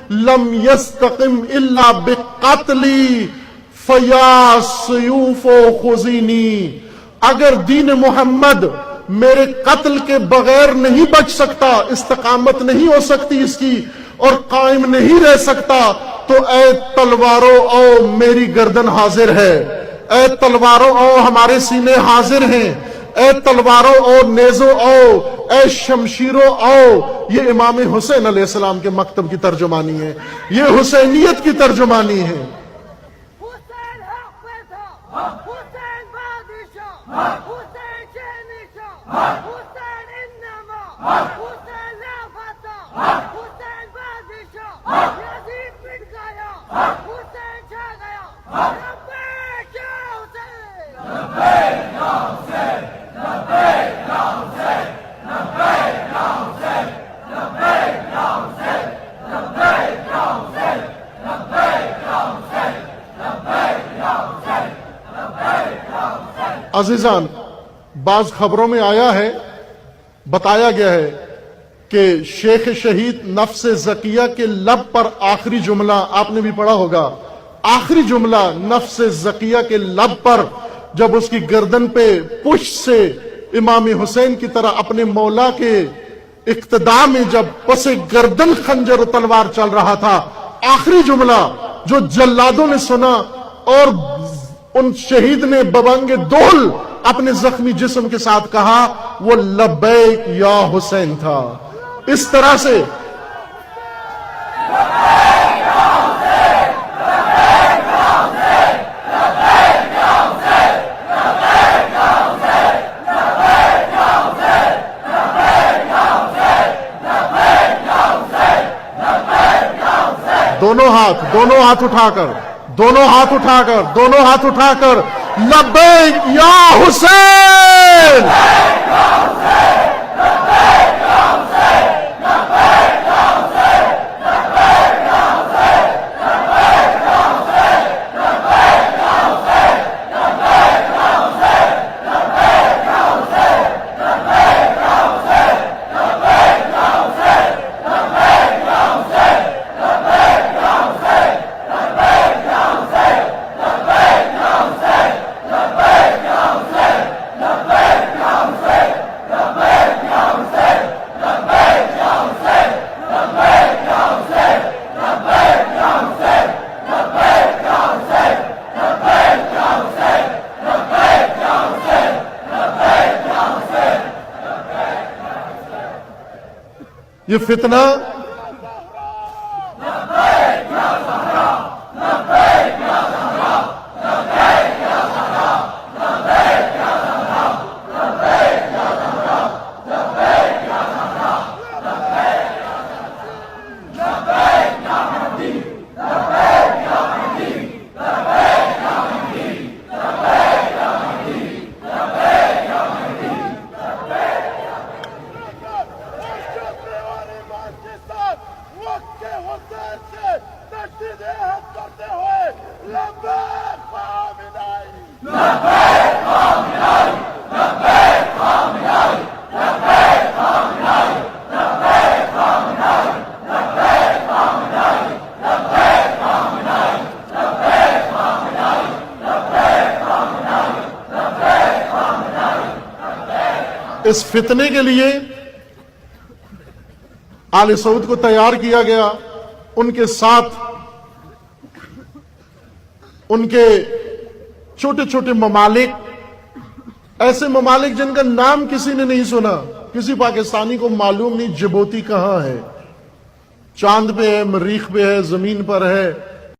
لم يستقم الا بقتلی فیا سیوف خذینی. اگر دین محمد میرے قتل کے بغیر نہیں بچ سکتا، استقامت نہیں ہو سکتی اس کی اور قائم نہیں رہ سکتا، تو اے تلواروں او میری گردن حاضر ہے، اے تلواروں او ہمارے سینے حاضر ہیں، اے تلواروں او نیزو او، اے شمشیروں او. یہ امام حسین علیہ السلام کے مکتب کی ترجمانی ہے، یہ حسینیت کی ترجمانی ہے. حسین حافظ، حسین بادشاہ، حسین شہنشاہ، حسین انما، حسین لافتہ، حسین بادشاہ، یزید مٹ گیا، حسین چھا گیا. لبیک یا حسین، لبیک یا حسین، لبیک یا حسین، لبیک یا حسین، لبیک یا حسین، لبیک یا حسین، لبیک یا حسین، لبیک یا حسین، لبیک یا حسین. عزیزان، بعض خبروں میں آیا ہے، بتایا گیا ہے کہ شیخ شہید نفس زکیہ کے لب پر آخری جملہ آپ نے بھی پڑھا ہوگا، آخری جملہ نفس زکیہ کے لب پر جب اس کی گردن پہ پشت سے امام حسین کی طرح اپنے مولا کے اقتداء میں جب پس گردن خنجر و تلوار چل رہا تھا، آخری جملہ جو جلادوں نے سنا اور ان شہید نے ببانگ دول اپنے زخمی جسم کے ساتھ کہا، وہ لبیک یا حسین تھا. اس طرح سے دونوں ہاتھ اٹھا کر دونوں ہاتھ اٹھا کر لبیک یا حسین. یہ فتنہ اس فتنے کے لیے آل سعود کو تیار کیا گیا. ان کے ساتھ ان کے چھوٹے چھوٹے ممالک، ایسے ممالک جن کا نام کسی نے نہیں سنا، کسی پاکستانی کو معلوم نہیں جبوتی کہاں ہے، چاند پہ ہے، مریخ پہ ہے، زمین پر ہے،